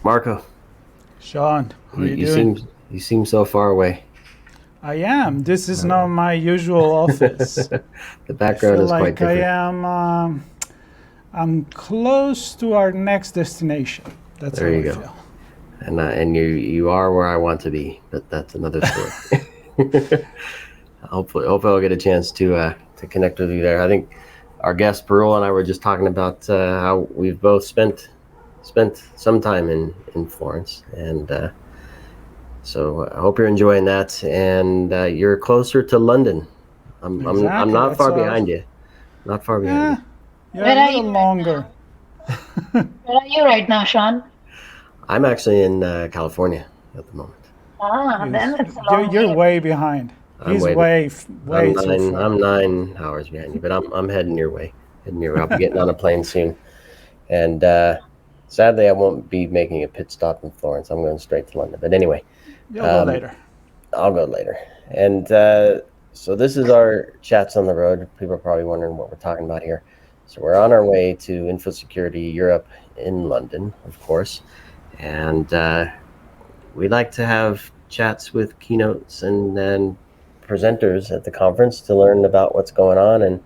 Marco, Sean, how you, are you you doing? seem you seem so far away. I am. This is not Uh, my usual office. the I background feel is quite like I different. am. I'm close to our next destination. That's There how you I go. feel. And you are where I want to be, but that's another story. Hopefully I'll get a chance to connect with you there. I think our guest Parul and I were just talking about how we've both spent some time in Florence, and so I hope you're enjoying that. And you're closer to London. I'm Exactly. not That's far what I was. behind you. Not far behind you. Yeah, yeah, a Where are little you right longer. now? Where are you right now, Sean? I'm actually in California at the moment. Yes, Then it's a you're long you're way. way behind. I'm He's way way too far. I'm 9 hours behind you, but I'm heading your way. Heading your way. I'll be getting on a plane soon, and sadly I won't be making a pit stop in Florence. I'm going straight to London. But anyway, You'll go um, later. I'll go later. And so this is our chats on the road. People are probably wondering what we're talking about here. So we're on our way to Infosecurity Europe in London, of course, and we like to have chats with keynotes and presenters at the conference to learn about what's going on and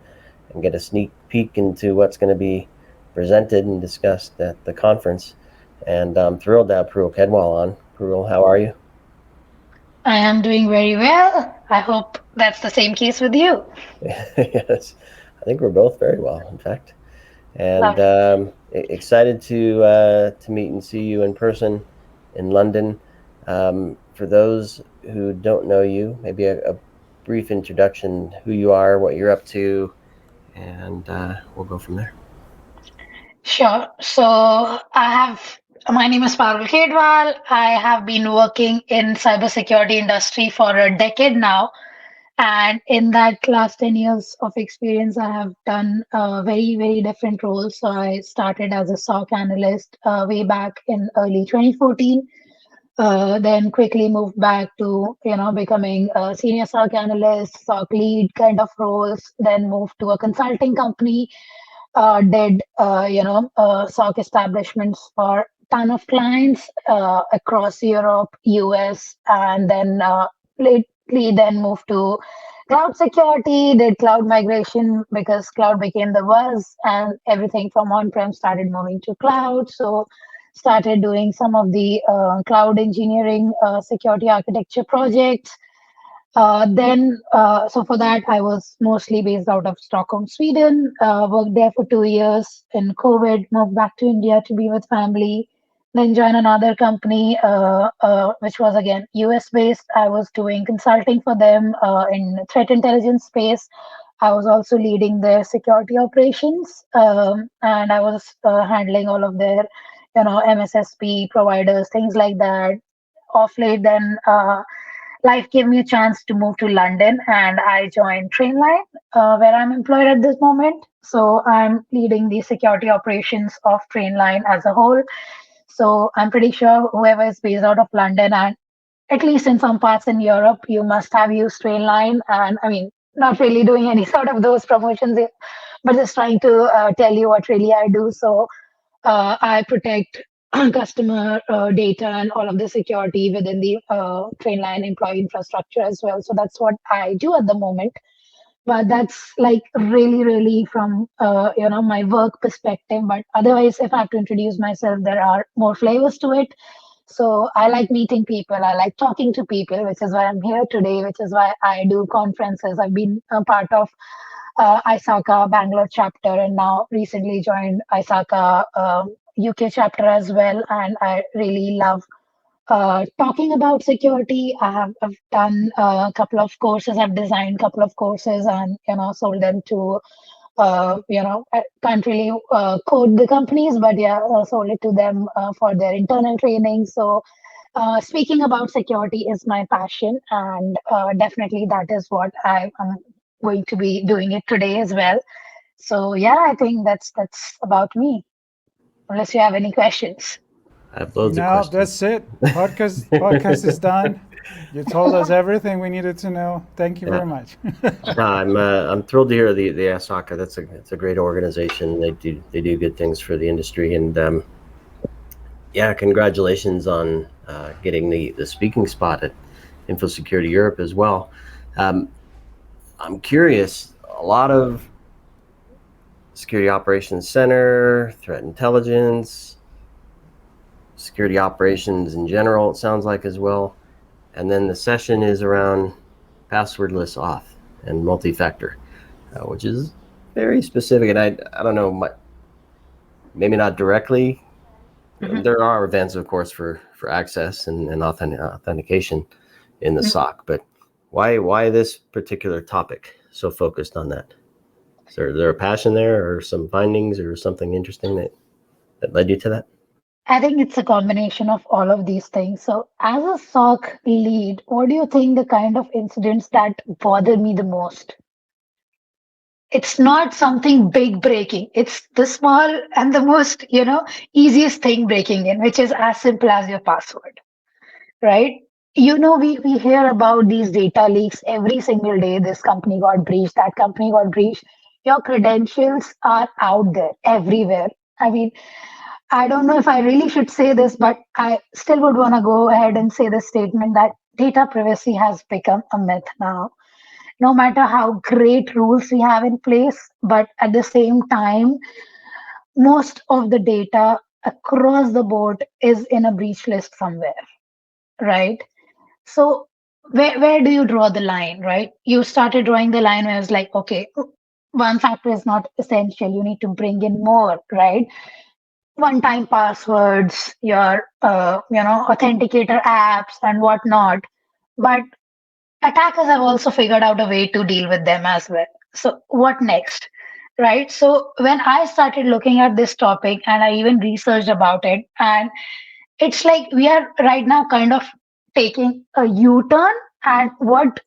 get a sneak peek into what's going to be presented and discussed at the conference. And I'm thrilled to have Parul Khedwal on. Parul, how are you? I am doing very well. I hope that's the same case with you. Yes, I think we're both very well, in fact, and Lovely. excited to meet and see you in person in London. For those who don't know you, maybe a brief introduction: who you are, what you're up to, and we'll go from there. Sure. My name is Parul Khedwal. I have been working in cybersecurity industry for a decade now. And in that last 10 years of experience, I have done very, very different roles. So I started as a SOC analyst way back in early 2014. Then quickly moved back to becoming a senior SOC analyst, SOC lead kind of roles. Then moved to a consulting company, did SOC establishments for ton of clients across Europe, US, and then lately then moved to cloud security, did cloud migration because cloud became the buzz and everything from on-prem started moving to cloud. So started doing some of the cloud engineering security architecture projects. So for that, I was mostly based out of Stockholm, Sweden. Worked there for 2 years. In COVID, moved back to India to be with family. Then joined another company, which was again US based. I was doing consulting for them in threat intelligence space. I was also leading their security operations, and I was handling all of their, MSSP providers, things like that. Off late, then. Life gave me a chance to move to London and I joined Trainline, where I'm employed at this moment. So I'm leading the security operations of Trainline as a whole. So I'm pretty sure whoever is based out of London and at least in some parts in Europe, you must have used Trainline. And I mean, not really doing any sort of those promotions, but just trying to tell you what really I do. So I protect customer data and all of the security within the Trainline employee infrastructure as well. So that's what I do at the moment. But that's like really, really from my work perspective. But otherwise, if I have to introduce myself, there are more flavors to it. So I like meeting people. I like talking to people, which is why I'm here today. Which is why I do conferences. I've been a part of ISACA Bangalore chapter, and now recently joined ISACA UK chapter as well. And I really love talking about security. I've done a couple of courses. I've designed a couple of courses, and sold them to. I can't really code the companies, but yeah, sold it to them for their internal training. So speaking about security is my passion, and definitely that is what I'm going to be doing it today as well. So yeah, I think that's about me. Unless you have any questions. I have loads of No, questions. that's it. Podcast is done. You told us everything we needed to know. Thank you Yeah, very much. no, I'm thrilled to hear the Asaka. It's a great organization. They do good things for the industry, and Yeah, congratulations on getting the speaking spot at Infosecurity Europe as well. I'm curious, a lot of Security Operations Center, threat intelligence, security operations in general, it sounds like as well. And then the session is around passwordless auth and multi-factor, which is very specific. And I don't know, maybe not directly. There are events, of course, for access and authentication in the SOC, but why this particular topic so focused on that? Is there a passion there, or some findings, or something interesting that led you to that? I think it's a combination of all of these things. So, as a SOC lead, what do you think the kind of incidents that bother me the most? It's not something big breaking. It's the small and the most, easiest thing breaking in, which is as simple as your password, right? We hear about these data leaks every single day. This company got breached, that company got breached. Your credentials are out there everywhere. I mean, I don't know if I really should say this, but I still would want to go ahead and say the statement that data privacy has become a myth now. No matter how great rules we have in place, but at the same time, most of the data across the board is in a breach list somewhere, right? So where do you draw the line, right? You started drawing the line where it's like, okay, one factor is not essential. You need to bring in more, right? One-time passwords, your authenticator apps and whatnot. But attackers have also figured out a way to deal with them as well. So what next? Right. So when I started looking at this topic and I even researched about it, and it's like we are right now kind of taking a U-turn, and what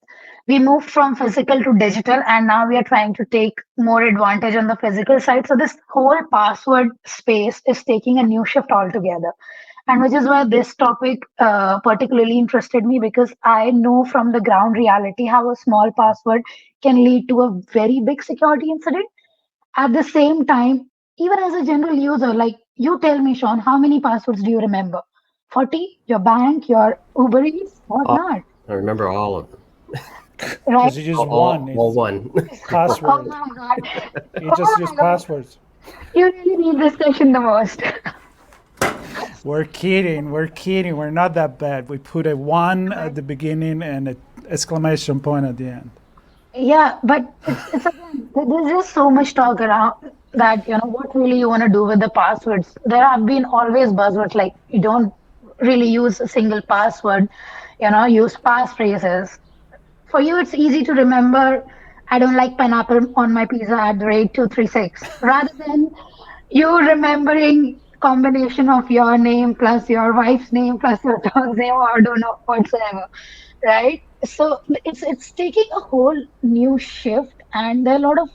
we moved from physical to digital, and now we are trying to take more advantage on the physical side. So this whole password space is taking a new shift altogether, and which is why this topic particularly interested me, because I know from the ground reality how a small password can lead to a very big security incident. At the same time, even as a general user, like you tell me, Sean, how many passwords do you remember? 40? Your bank, your Uber Eats, whatnot, I remember all of them. right? Because you use All one. Oh password. my God. You just Oh use my God. passwords. You really need this session the most. We're kidding. We're kidding. We're not that bad. We put a one at the beginning and an exclamation point at the end. Yeah, but it's again, there's just so much talk around that, what really you want to do with the passwords. There have been always buzzwords like you don't really use a single password, use passphrases. For you, it's easy to remember, I don't like pineapple on my pizza at the rate 236, rather than you remembering combination of your name plus your wife's name plus your dog's name, or I don't know whatsoever, right? So it's taking a whole new shift, and there are a lot of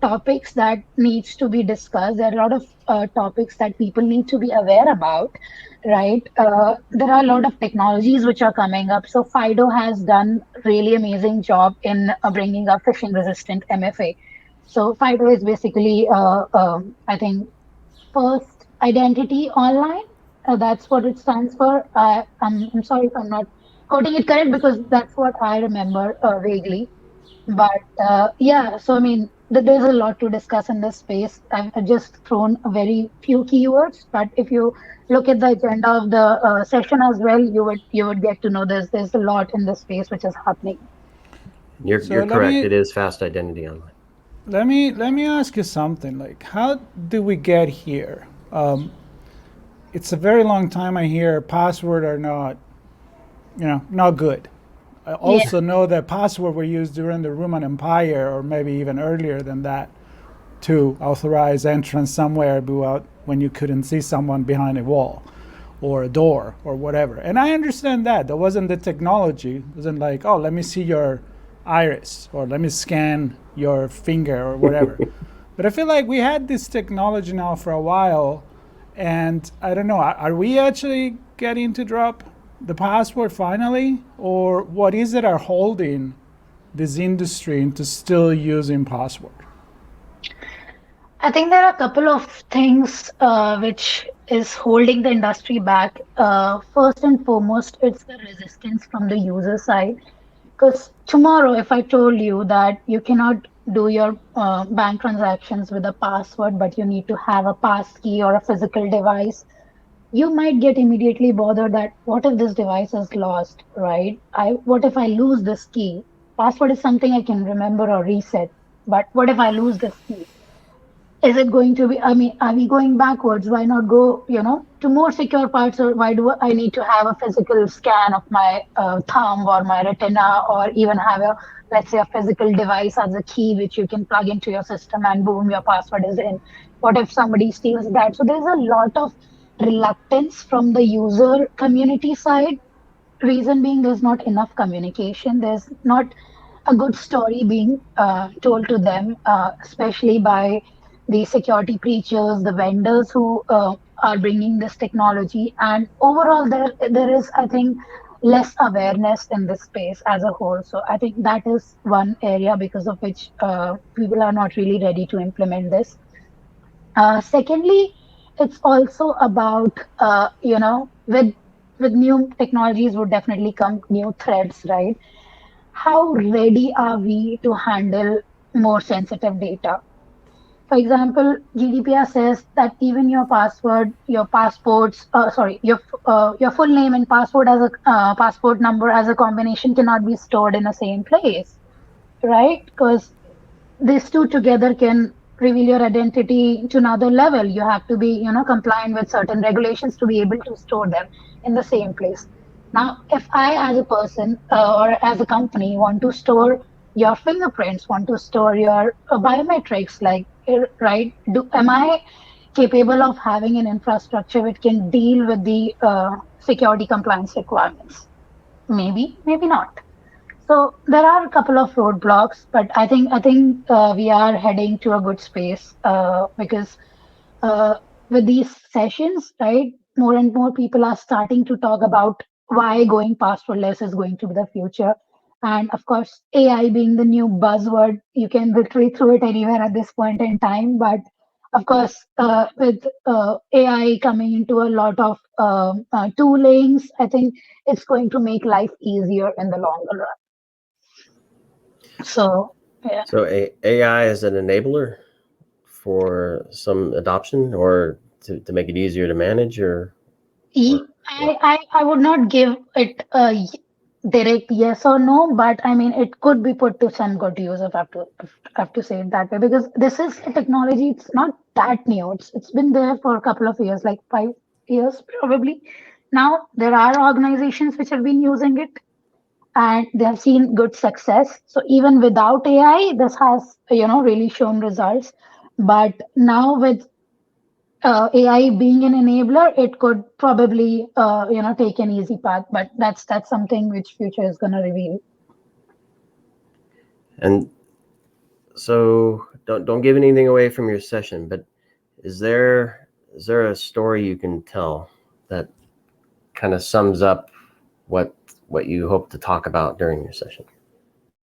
topics that needs to be discussed. There are a lot of topics that people need to be aware about, right? There are a lot of technologies which are coming up. So Fido has done really amazing job in bringing up phishing resistant MFA. So Fido is basically, I think, first identity online. That's what it stands for. I'm sorry if I'm not quoting it correct, because that's what I remember vaguely. But yeah, so I mean, there's a lot to discuss in this space. I've just thrown a very few keywords, but if you look at the agenda of the session as well, you would get to know there's a lot in this space which is happening. You're So let correct. me It is fast identity online. let me ask you something. Like, how do we get here? It's a very long time I hear password are not, not good. I Yeah, also know that password were used during the Roman Empire, or maybe even earlier than that, to authorize entrance somewhere when you couldn't see someone behind a wall or a door or whatever. And I understand that. That wasn't the technology. It wasn't like, oh, let me see your iris or let me scan your finger or whatever. But I feel like we had this technology now for a while, and I don't know, are we actually getting to drop the password finally? Or what is it are holding this industry into still using password? I think there are a couple of things which is holding the industry back. First and foremost, it's the resistance from the user side. Because tomorrow, if I told you that you cannot do your bank transactions with a password, but you need to have a pass key or a physical device, you might get immediately bothered that what if this device is lost, right? What if I lose this key? Password is something I can remember or reset, but what if I lose this key? Is it going to be, I mean, are we going backwards? Why not go, to more secure parts? Or why do I need to have a physical scan of my thumb or my retina, or even have let's say, a physical device as a key which you can plug into your system and boom, your password is in? What if somebody steals that? So there's a lot of reluctance from the user community side. Reason being, there's not enough communication. There's not a good story being told to them, especially by the security preachers, the vendors who are bringing this technology. And overall, there is, I think, less awareness in this space as a whole. So I think that is one area because of which people are not really ready to implement this. Secondly, it's also about with new technologies would definitely come new threats, right? How ready are we to handle more sensitive data? For example, GDPR says that even your password, your passports, your full name and password as a passport number as a combination cannot be stored in the same place, right? Because these two together can reveal your identity to another level. You have to be, compliant with certain regulations to be able to store them in the same place. Now, if I, as a person or as a company, want to store your fingerprints, want to store your biometrics, like, right? Am I capable of having an infrastructure which can deal with the security compliance requirements? Maybe, maybe not. So there are a couple of roadblocks, but I think we are heading to a good space because uh, with these sessions, right, more and more people are starting to talk about why going passwordless is going to be the future. And of course, AI being the new buzzword, you can literally throw it anywhere at this point in time. But of course, with AI coming into a lot of toolings, I think it's going to make life easier in the longer run. So, yeah. So AI is an enabler for some adoption, or to make it easier to manage, or what? I would not give it a direct yes or no, but I mean, it could be put to some good use if I have to say it that way, because this is a technology, it's not that new. It's been there for a couple of years, like 5 years probably. Now, there are organizations which have been using it and they have seen good success. So even without AI, this has, really shown results. But now with AI being an enabler, it could probably take an easy path, but that's something which future is going to reveal. And so don't give anything away from your session, but is there a story you can tell that kind of sums up what you hope to talk about during your session?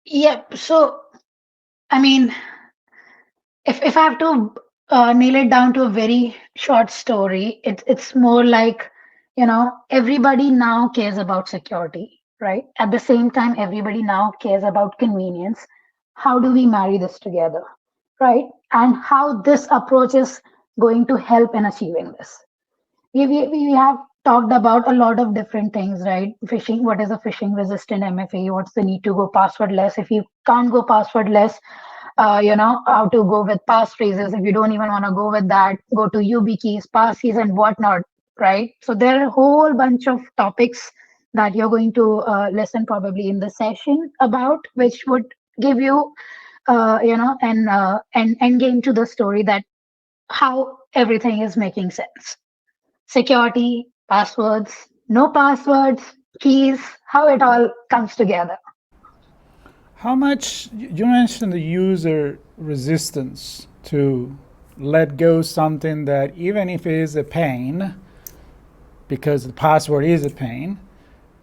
Yep. So I mean, if I have to nail it down to a very short story, it's more like, everybody now cares about security, right? At the same time, everybody now cares about convenience. How do we marry this together, right? And how this approach is going to help in achieving this. We have talked about a lot of different things, right? Phishing, what is a phishing resistant MFA? What's the need to go passwordless? If you can't go passwordless, how to go with passphrases. If you don't even want to go with that, go to YubiKeys, passkeys, and whatnot, right? So there are a whole bunch of topics that you're going to listen probably in the session about, which would give you, an end game to the story that how everything is making sense. Security, passwords, no passwords, keys, how it all comes together. How much, you mentioned the user resistance to let go something that even if it is a pain, because the password is a pain,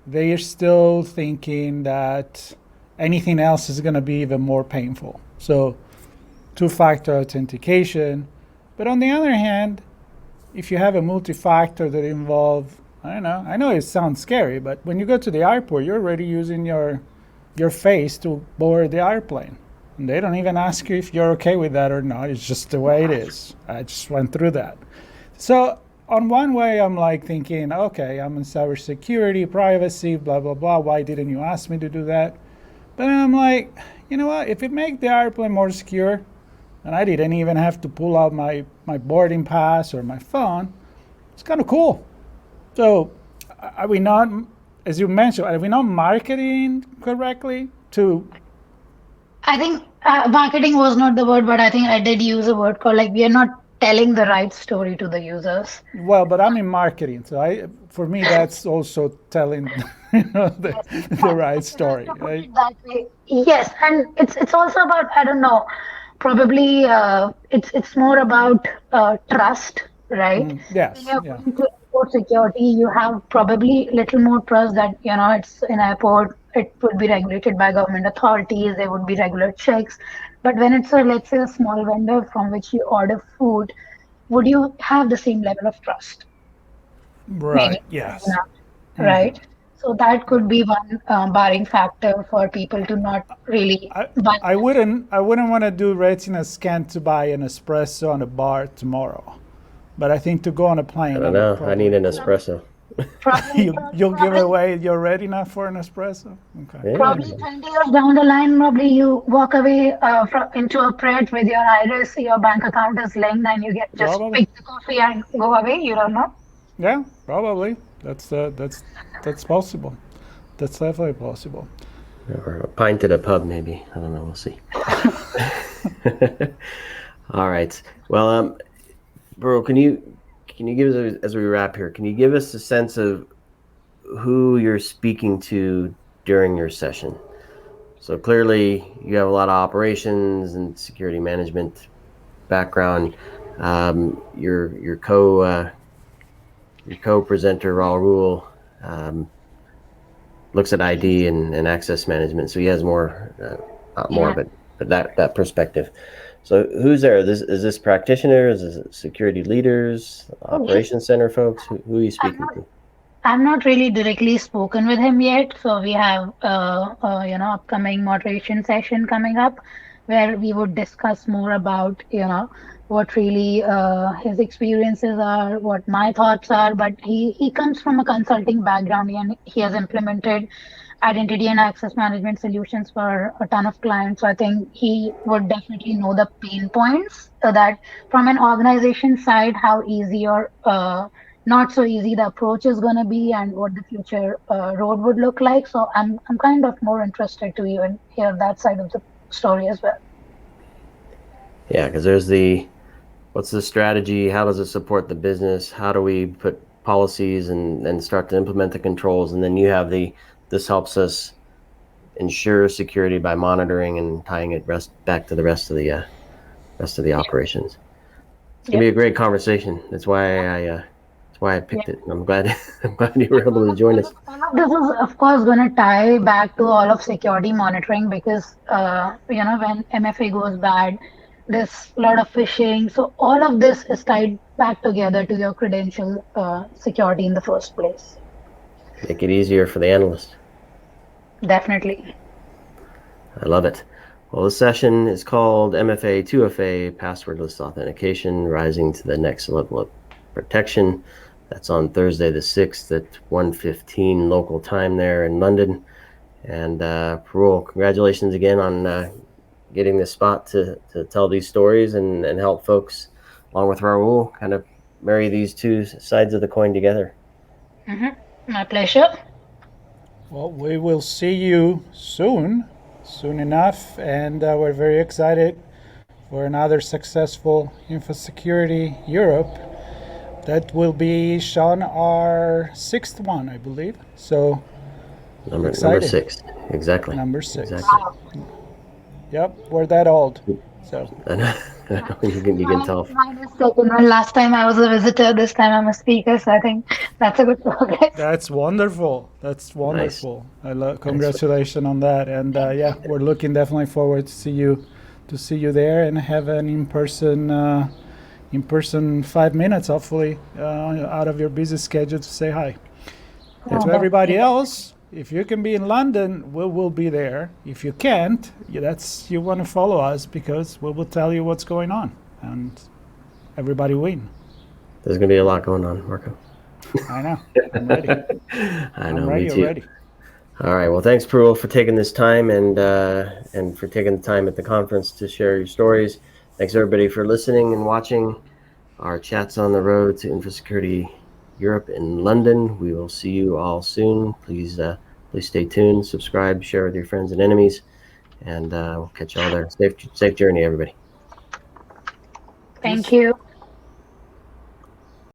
they are still thinking that anything else is going to be even more painful. So two-factor authentication, But on the other hand, if you have a multi-factor that involve, I know it sounds scary, but when you go to the airport, you're already using your face to board the airplane. And they don't even ask you if you're okay with that or not. It's just the way it is. I just went through that. So on one way, I'm like thinking, okay, I'm in cybersecurity, privacy, blah, blah, blah. Why didn't you ask me to do that? But then I'm like, you know what? If it makes the airplane more secure, and I didn't even have to pull out my boarding pass or my phone, it's kind of cool. So are we not, as you mentioned, are we not marketing correctly to? I think marketing was not the word, but I think I did use a word called like we are not telling the right story to the users. Well, but I'm in marketing, so for me that's also telling the right story, right? That way. Yes, and it's also about, I don't know, probably it's more about trust, right? When Yes, you're yeah. going to airport security, you have probably little more trust that it's an airport. It would be regulated by government authorities. There would be regular checks. But when it's let's say a small vendor from which you order food, would you have the same level of trust? Maybe Right, yes. not, right? So that could be one barring factor for people to not really I, buy. I wouldn't want to do retina scan to buy an espresso on a bar tomorrow, but I think to go on a plane, I I don't would know. I need probably an go. espresso. Probably, You'll give away your retina for an espresso? Okay. Yeah. probably 20 years down the line, probably you walk away into a Pret with your iris, your bank account is linked, and you get just Probably. pick the coffee and go away. You don't know. Yeah, probably. That's possible. That's definitely possible. Or a pint at a pub, maybe. I don't know. We'll see. All right. Well, Parul, can you give us, as we wrap here, can you give us a sense of who you're speaking to during your session? So clearly, you have a lot of operations and security management background. Your co-presenter Raul looks at ID and access management, so he has more Yeah. of it, but that perspective. So who's there? Is this practitioners? Is it security leaders, operations center folks? Who are you I'm speaking not, to? I'm not really directly spoken with him yet, so we have upcoming moderation session coming up where we would discuss more about what really his experiences are, what my thoughts are. But he comes from a consulting background and he has implemented identity and access management solutions for a ton of clients. So I think he would definitely know the pain points that from an organization side, how easy or not so easy the approach is going to be and what the future road would look like. So I'm kind of more interested to even hear that side of the story as well. Yeah, because there's what's the strategy? How does it support the business? How do we put policies and start to implement the controls? And then you have this helps us ensure security by monitoring and tying it back to the rest of the operations. It's gonna be a great conversation. That's why I picked it. I'm glad you were able to join us. All of this is, of course, going to tie back to all of security monitoring because, when MFA goes bad, there's a lot of phishing. So all of this is tied back together to your credential security in the first place. Make it easier for the analyst. Definitely. I love it. Well, this session is called MFA 2FA, Passwordless Authentication, Rising to the Next Level of Protection. That's on Thursday the 6th at 1:15 local time there in London. And Parul, congratulations again on getting this spot to tell these stories and help folks, along with Raul, kind of marry these two sides of the coin together. My pleasure. Well, we will see you soon enough, and we're very excited for another successful Infosecurity Europe. That will be, Sean, our 6th one, I believe. So Number 6, exactly. Number 6. Exactly. Yep, we're that old. So I know you can tell. Mine is second one. Last time I was a visitor, this time I'm a speaker, so I think that's a good progress. that's wonderful. That's wonderful. Congratulations on that. And we're looking definitely forward to see you there and have an in-person in person 5 minutes, hopefully, out of your busy schedule to say hi. And to everybody else, if you can be in London, we will be there. If you can't, you want to follow us, because we will tell you what's going on, and everybody win. There's going to be a lot going on, Marco. I know. I'm ready. I know, I'm ready. me too. Ready. All right. Well, thanks, Parul, for taking this time and for taking the time at the conference to share your stories. Thanks, everybody, for listening and watching our chats on the road to Infosecurity Europe in London. We will see you all soon. Please stay tuned, subscribe, share with your friends and enemies, and we'll catch you all there. Safe journey, everybody. Thank you.